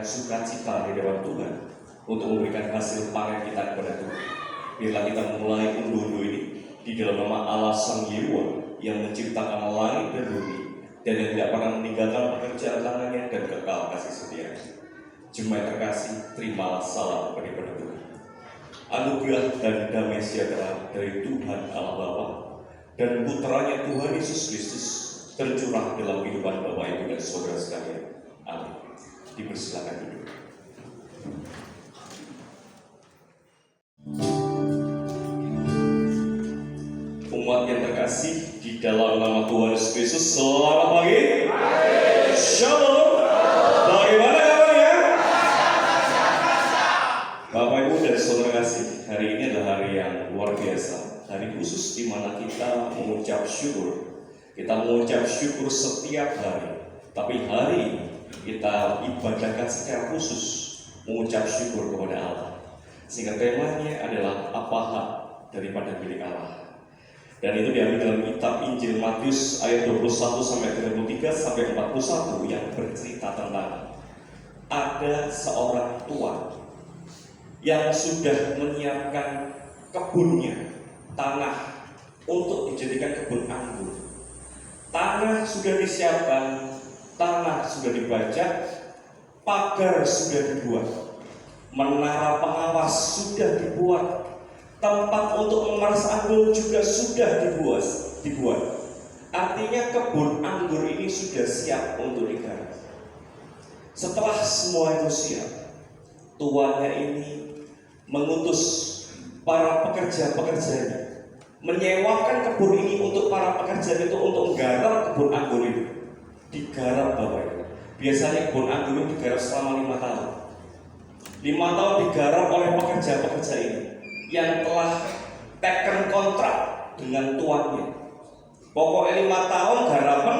menyatakan sukacita di depan Tuhan untuk memberikan hasil panen kita kepada Tuhan. Biarlah kita mulai undur-undur ini di dalam nama Allah Sang Yewa yang menciptakan langit dan bumi dan yang tidak pernah meninggalkan pekerjaan tangannya dan kekal kasih setia. Jemaat terkasih, terimalah salam kepada Tuhan. Anugerah dan damai sejahtera dari Tuhan Allah Bapa dan putranya Tuhan Yesus Kristus tercurah dalam kehidupan Bapak Ibu dan saudara sekalian. Amin. Dipersilakan duduk. Umat yang terkasih di dalam nama Tuhan Yesus Kristus, selamat pagi. Shalom. Bagaimana kabarnya? Bapak Ibu dan saudara kasih, hari ini adalah hari yang luar biasa, hari khusus di mana kita mengucap syukur. Kita mengucap syukur setiap hari, tapi hari ini kita ibadahkan secara khusus mengucap syukur kepada Allah. Sehingga temanya adalah apa hak daripada milik Allah. Dan itu diambil dalam kitab Injil Matius ayat 21 sampai 33 sampai 41 yang bercerita tentang ada seorang tuan yang sudah menyiapkan kebunnya, tanah untuk dijadikan kebun anggur. Tanah sudah disiapkan, tanah sudah dibajak, pagar sudah dibuat, menara pengawas sudah dibuat, tempat untuk memeras anggur juga sudah dibuat. Artinya kebun anggur ini sudah siap untuk digarap. Setelah semua itu siap, tuannya ini mengutus para pekerja-pekerjanya menyewakan kebun ini untuk para pekerja itu untuk menggarap kebun anggur itu. Digarap Bapak Ibu. Biasanya kebun anggur itu digarap selama 5 tahun. 5 tahun digarap oleh pekerja-pekerja ini yang telah taken kontrak dengan tuannya. Pokoknya 5 tahun garapan,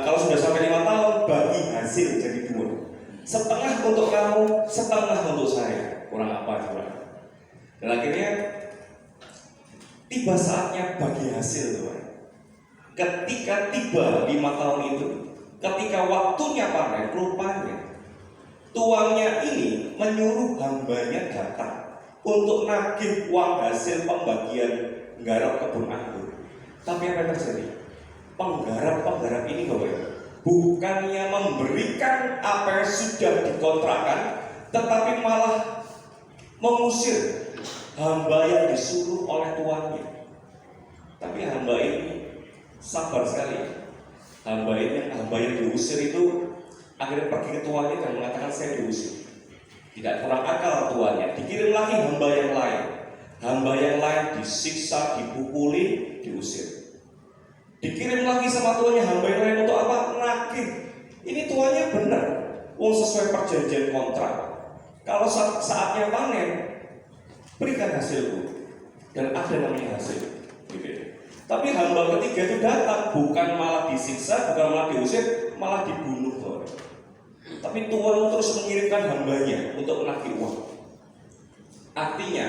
kalau sudah sampai 5 tahun bagi hasil jadi 2. Setengah untuk kamu, setengah untuk saya. Kurang apa juga. Dan akhirnya tiba saatnya bagi hasil, Tuhan. Ketika tiba 5 tahun itu, ketika waktunya panen, rupanya tuannya ini menyuruh hambanya datang untuk nagih uang hasil pembagian garap kebun anggur. Tapi apa yang terjadi? Penggarap ini, Bapak, bukannya memberikan apa yang sudah dikontrakkan, tetapi malah mengusir hamba yang disuruh oleh tuannya. Tapi hamba ini sabar sekali. Hamba yang diusir itu akhirnya pergi ke tuannya dan mengatakan saya diusir. Tidak kurang akal tuannya. Dikirim lagi hamba yang lain. Hamba yang lain disiksa, dipukuli, diusir. Dikirim lagi sama tuannya hamba yang lain untuk apa? Nagih. Ini tuannya benar. Sesuai perjanjian kontrak. Kalau saatnya panen, berikan hasilku. Dan ada namanya hasil. Tapi hamba ketiga itu datang, bukan malah disiksa, bukan malah diusir, malah dibunuh. Tapi tuan terus mengirimkan hambanya untuk menagih uang. Artinya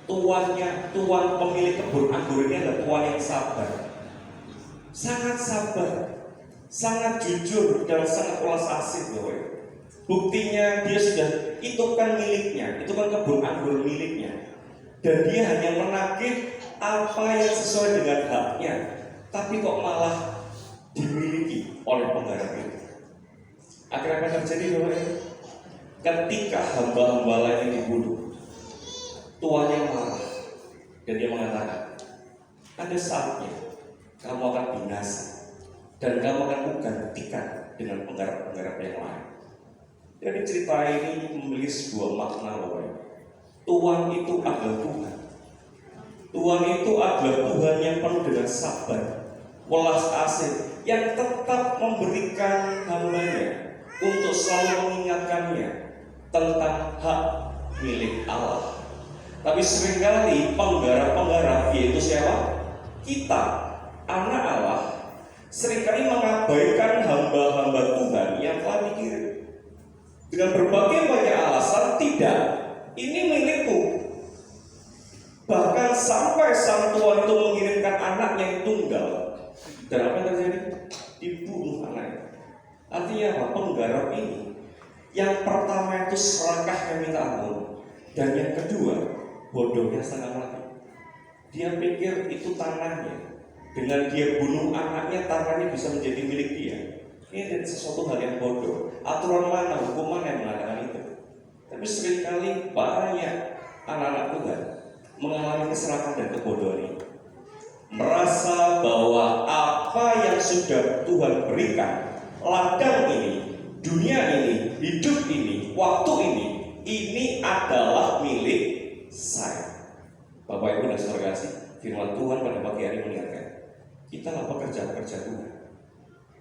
tuan pemilik kebun anggur ini adalah tuan yang sabar, sangat sabar, sangat jujur dan sangat ulas asih. Buktinya dia sudah, itu kan miliknya, itu kan kebun anggur miliknya, dan dia hanya menagih apa yang sesuai dengan haknya, tapi kok malah dimiliki oleh penggarap itu. Akhirnya apa terjadi, Bapak? Ketika hamba-hamba lain dibunuh, tuannya marah dan dia mengatakan, ada saatnya kamu akan binasa dan kamu akan kugantikan dengan penggarap-penggarap yang lain. Jadi cerita ini memiliki sebuah makna, Bapak. Tuhan itu adalah Tuhan. Tuhan itu adalah Tuhan yang penuh dengan sabar, welas asih, yang tetap memberikan hambanya untuk selalu mengingatkannya tentang hak milik Allah. Tapi seringkali penggarap-penggarap, yaitu siapa? Kita, anak Allah, seringkali mengabaikan hamba-hamba Tuhan yang telah dikirim dengan berbagai banyak alasan. Tidak, ini milikku. Bahkan sampai sang tuan itu mengirimkan anaknya yang tunggal. Dan apa yang terjadi? Dibunuh anaknya. Artinya apa? Penggarap ini Yang pertama itu serakahnya minta ampun, dan yang kedua bodohnya setengah mati. Dia pikir itu tanahnya, dengan dia bunuh anaknya tanahnya bisa menjadi milik dia. Ini adalah sesuatu hal yang bodoh. Aturan mana, hukum mana yang mengatakan itu? Tapi seringkali banyak anak-anak Tuhan mengalami keserakahan dan kebodohan ini, merasa bahwa apa yang sudah Tuhan berikan, ladang ini, dunia ini, hidup ini, waktu ini adalah milik saya. Bapak Ibu dan saudara kasih, firman Tuhan pada pagi hari mengingatkan kita lah pekerja-pekerja Tuhan.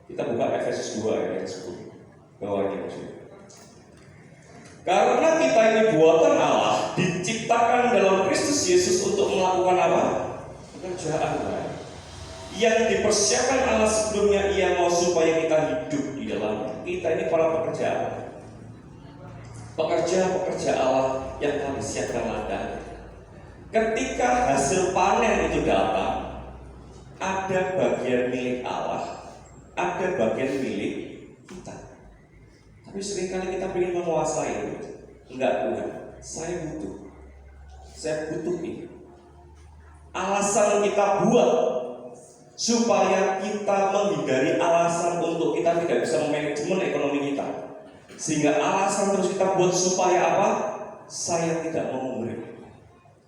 Kita buka Efesus 2 ayat 10 bawahnya maksudnya. Karena kita ini buatan Allah, diciptakan dalam Kristus Yesus untuk melakukan apa? Pekerjaan baik yang dipersiapkan Allah sebelumnya. Ia mau supaya kita hidup di dalamnya. Kita ini para pekerja Allah yang kami siapkan ladang. Ketika hasil panen itu datang, ada bagian milik Allah, ada bagian milik kita. Tapi seringkali kita ingin menguasai itu. Enggak Tuhan, saya butuh ini. Alasan kita buat supaya kita menghindari alasan untuk kita tidak bisa memanajemen ekonomi kita, sehingga alasan terus kita buat supaya apa? Saya tidak mau memberi,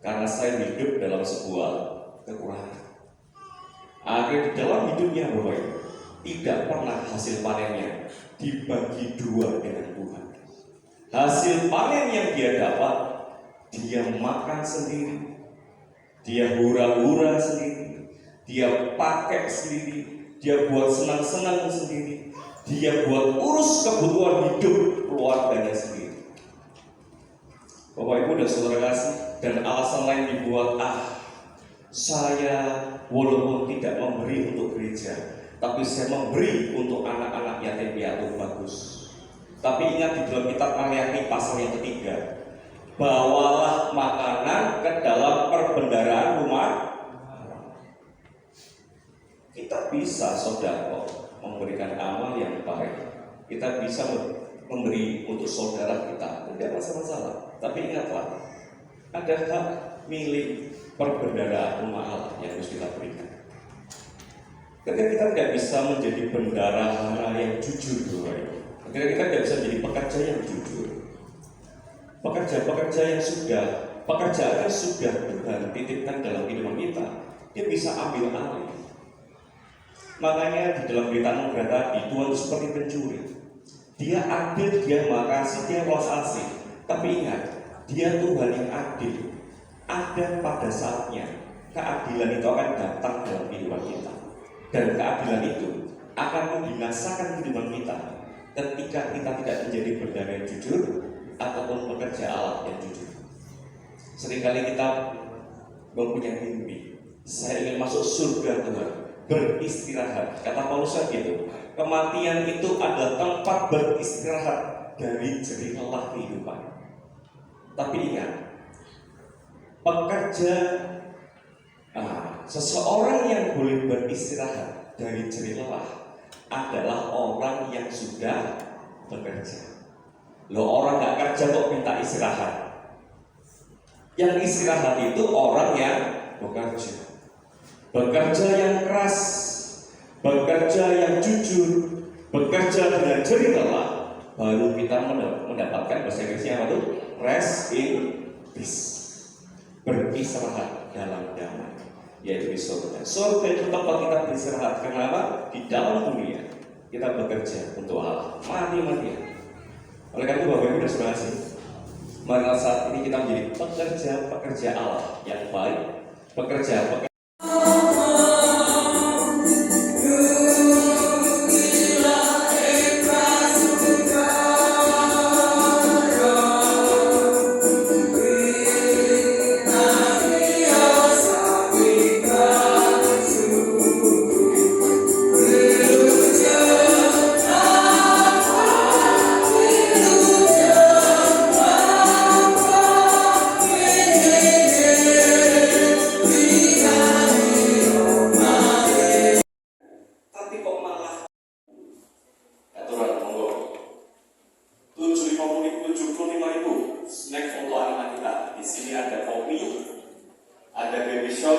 karena saya hidup dalam sebuah kekurangan. Akhirnya di dalam hidupnya Bapak Ibu tidak pernah hasil panennya dibagi dua dengan Tuhan. Hasil panen yang dia dapat, dia makan sendiri, dia hura-hura sendiri, dia pakai sendiri, dia buat senang-senang sendiri, dia buat urus kebutuhan hidup keluarganya sendiri. Bapak Ibu dan saudara kasih, dan alasan lain dibuat, saya walaupun tidak memberi untuk gereja, tapi saya memberi untuk anak-anak yatim piatu. Bagus. Tapi ingat di dalam kitab Maliaki pasal yang ketiga, bawalah makanan ke dalam perbendaharaan rumah. Kita bisa sedekah, memberikan amal yang baik. Kita bisa memberi untuk saudara kita, tidak masalah. Tapi ingatlah, ada hak milik perbendaharaan rumah Allah yang harus kita berikan. Ketika kita tidak bisa menjadi bendahara yang jujur, ketika kita tidak bisa menjadi pekerja yang jujur, pekerjaan yang sudah Tuhan titipkan dalam kehidupan kita, dia bisa ambil alih. Makanya di dalam berita anugerah tadi, Tuhan itu seperti pencuri. Dia adil, dia makasih, dia welas asih. Tapi ingat, dia Tuhan yang adil. Ada pada saatnya keadilan itu akan datang dalam kehidupan kita, dan keadilan itu akan membinasakan kehidupan kita ketika kita tidak menjadi bendahara yang jujur ataupun pekerja Allah yang jujur. Seringkali kita mempunyai mimpi, saya ingin masuk surga Tuhan, beristirahat. Kata Paulus gitu, kematian itu adalah tempat beristirahat dari jerih lelah kehidupan. Tapi ingat, seseorang yang boleh beristirahat dari jerih lelah adalah orang yang sudah bekerja. Orang nggak kerja kok minta istirahat. Yang istirahat itu orang yang bekerja, bekerja yang keras, bekerja yang jujur, bekerja dengan jerih lelah, baru kita mendapatkan bahasa Inggrisnya apa tuh? Rest in peace, beristirahat dalam damai, yaitu di surga. Surga itu tempat kita beristirahat. Kenapa? Di dalam dunia kita bekerja untuk Allah, mati-matian. Oleh karena itu Bapak Ibu dan saudara kasih, mari saat ini kita menjadi pekerja Allah yang baik, pekerja 75.000 snack untuk anak-anak kita. Di sini ada kopi, ada baby shop,